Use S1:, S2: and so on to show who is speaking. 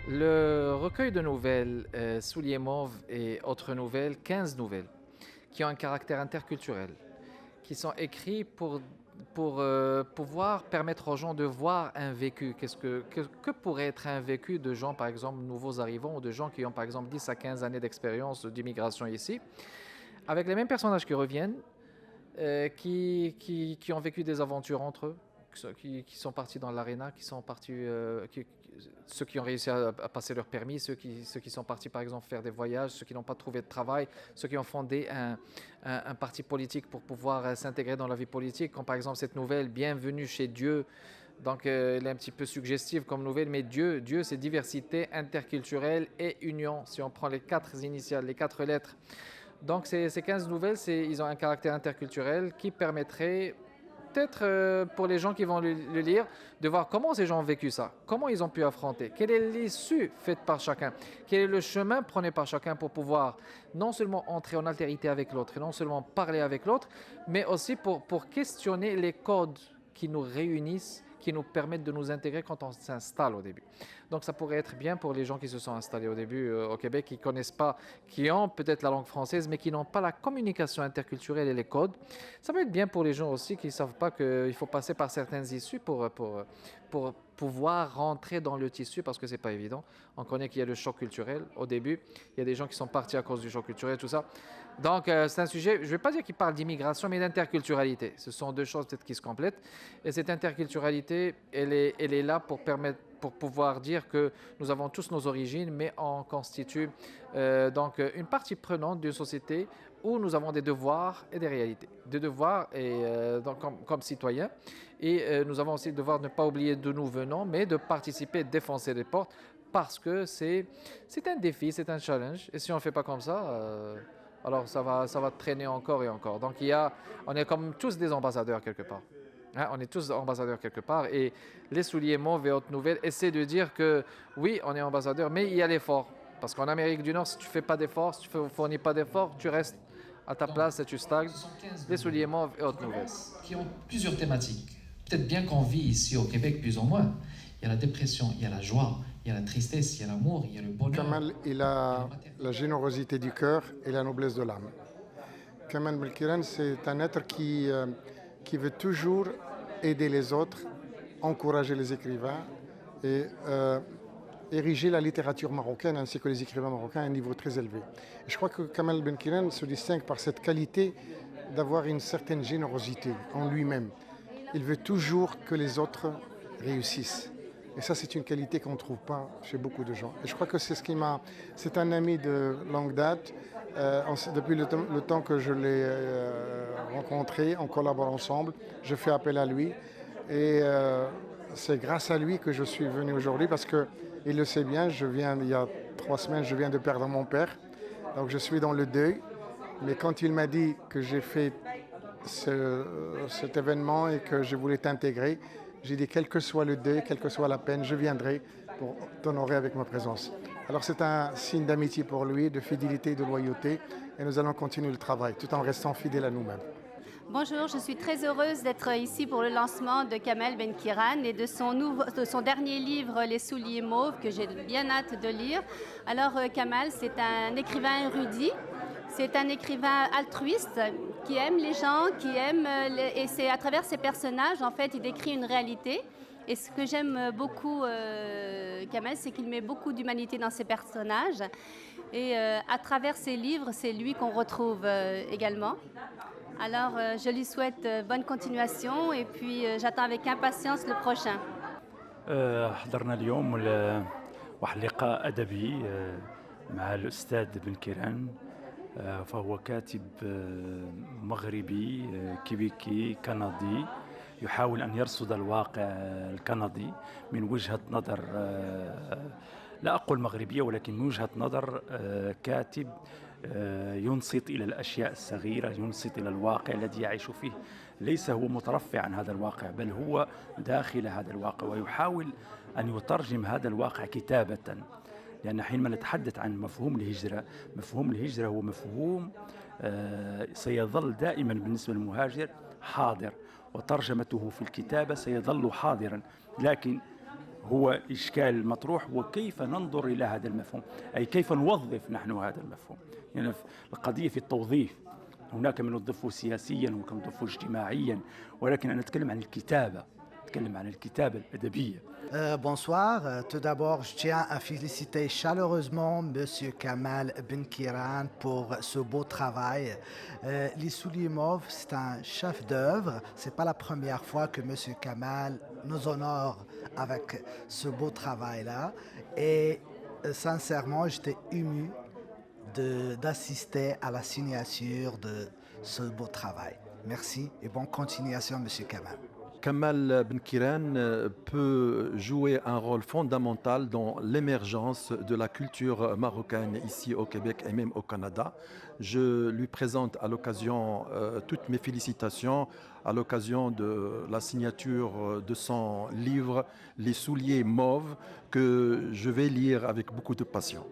S1: Le recueil de nouvelles Souliers mauves et autres nouvelles, 15 nouvelles, qui ont un caractère interculturel, qui sont écrits pour pouvoir permettre aux gens de voir un vécu. Que pourrait être un vécu de gens, par exemple, nouveaux arrivants ou de gens qui ont, par exemple, 10 à 15 années d'expérience d'immigration ici, avec les mêmes personnages qui reviennent, qui ont vécu des aventures entre eux, qui sont partis dans l'aréna, qui sont partis, ceux qui ont réussi à passer leur permis, ceux qui sont partis par exemple faire des voyages, ceux qui n'ont pas trouvé de travail, ceux qui ont fondé un parti politique pour pouvoir s'intégrer dans la vie politique, comme par exemple cette nouvelle Bienvenue chez Dieu. Donc elle est un petit peu suggestive comme nouvelle, mais Dieu c'est diversité interculturelle et union. Si on prend les quatre initiales, les quatre lettres. Donc ces 15 nouvelles, ils ont un caractère interculturel qui permettrait peut-être pour les gens qui vont le lire, de voir comment ces gens ont vécu ça, comment ils ont pu affronter, quelle est l'issue faite par chacun, quel est le chemin prôné par chacun pour pouvoir non seulement entrer en altérité avec l'autre, et non seulement parler avec l'autre, mais aussi pour questionner les codes qui nous réunissent, qui nous permettent de nous intégrer quand on s'installe au début. Donc ça pourrait être bien pour les gens qui se sont installés au début au Québec, qui connaissent pas, qui ont peut-être la langue française, mais qui n'ont pas la communication interculturelle et les codes. Ça peut être bien pour les gens aussi qui ne savent pas qu'il faut passer par certaines issues pour pouvoir rentrer dans le tissu, parce que c'est pas évident. On connaît qu'il y a le choc culturel au début. Il y a des gens qui sont partis à cause du choc culturel, tout ça. Donc c'est un sujet, je ne vais pas dire qu'il parle d'immigration, mais d'interculturalité. Ce sont deux choses peut-être qui se complètent. Et cette interculturalité, elle est là pour pouvoir dire que nous avons tous nos origines, mais on constitue donc une partie prenante d'une société où nous avons des devoirs et des réalités. Des devoirs donc, comme citoyens, et nous avons aussi le devoir de ne pas oublier d'où nous venons, mais de participer, de défoncer les portes, parce que c'est un défi, c'est un challenge, et si on ne fait pas comme ça, alors ça va traîner encore et encore. Donc on est comme tous des ambassadeurs quelque part. Hein, on est tous ambassadeurs quelque part, et les souliers mauves et autres nouvelles essaient de dire que oui, on est ambassadeur, mais il y a l'effort. Parce qu'en Amérique du Nord, si tu ne fais pas d'effort, si tu ne fournis pas d'effort, tu restes à ta place et tu stagnes. Les souliers mauves et autres nouvelles.
S2: Qui ont plusieurs thématiques. Peut-être bien qu'on vit ici au Québec plus ou moins. Il y a la dépression, il y a la joie, il y a la tristesse, il y a l'amour, il y a le bonheur.
S3: Kamal, il a la générosité du cœur et la noblesse de l'âme. Kamal Belkiran, c'est un être qui veut toujours aider les autres, encourager les écrivains et ériger la littérature marocaine ainsi que les écrivains marocains à un niveau très élevé. Et je crois que Kamal Belkiran se distingue par cette qualité d'avoir une certaine générosité en lui-même. Il veut toujours que les autres réussissent. Et ça, c'est une qualité qu'on ne trouve pas chez beaucoup de gens. Et je crois que c'est ce qui m'a... C'est un ami de longue date. Depuis le temps que je l'ai rencontré, on collabore ensemble. Je fais appel à lui. Et c'est grâce à lui que je suis venu aujourd'hui parce qu'il le sait bien. Il y a 3 semaines, je viens de perdre mon père. Donc je suis dans le deuil. Mais quand il m'a dit que j'ai fait cet événement et que je voulais t'intégrer, j'ai dit, quel que soit le deuil, quelle que soit la peine, je viendrai pour t'honorer avec ma présence. Alors c'est un signe d'amitié pour lui, de fidélité et de loyauté, et nous allons continuer le travail, tout en restant fidèles à nous-mêmes.
S4: Bonjour, je suis très heureuse d'être ici pour le lancement de Kamel Benkiran et de son dernier livre, Les souliers mauves, que j'ai bien hâte de lire. Alors Kamal, c'est un écrivain érudit. C'est un écrivain altruiste qui aime les gens, et c'est à travers ses personnages, en fait, il décrit une réalité. Et ce que j'aime beaucoup, Kamel, c'est qu'il met beaucoup d'humanité dans ses personnages. Et à travers ses livres, c'est lui qu'on retrouve également. Alors, je lui souhaite bonne continuation et puis j'attends avec impatience le prochain.
S5: حضرنا اليوم واحد لقاء أدبي مع الأستاذ بن كيران. فهو كاتب مغربي كيبيكي كندي يحاول أن يرصد الواقع الكندي من وجهة نظر لا أقول مغربية ولكن من وجهة نظر كاتب ينصت إلى الأشياء الصغيرة، ينصت إلى الواقع الذي يعيش فيه. ليس هو مترفع عن هذا الواقع بل هو داخل هذا الواقع ويحاول أن يترجم هذا الواقع كتابة. لأن حينما نتحدث عن مفهوم الهجرة هو مفهوم سيظل دائما بالنسبة للمهاجر حاضر، وترجمته في الكتابة سيظل حاضرا، لكن هو الإشكال المطروح وكيف ننظر إلى هذا المفهوم، أي كيف نوظف نحن هذا المفهوم. يعني القضية في التوظيف، هناك من يوظفه سياسيا ومن يوظفه اجتماعيا، ولكن أنا أتكلم عن الكتابة، أتكلم عن الكتابة الأدبية.
S6: Bonsoir. Tout d'abord, je tiens à féliciter chaleureusement Monsieur Kamal Benkiran pour ce beau travail. Les souliers mauves, c'est un chef-d'œuvre. C'est pas la première fois que Monsieur Kamal nous honore avec ce beau travail-là. Et sincèrement, j'étais ému d'assister à la signature de ce beau travail. Merci et bonne continuation, Monsieur Kamal.
S7: Kamal Benkiran peut jouer un rôle fondamental dans l'émergence de la culture marocaine ici au Québec et même au Canada. Je lui présente à l'occasion toutes mes félicitations à l'occasion de la signature de son livre Les souliers mauves que je vais lire avec beaucoup de passion.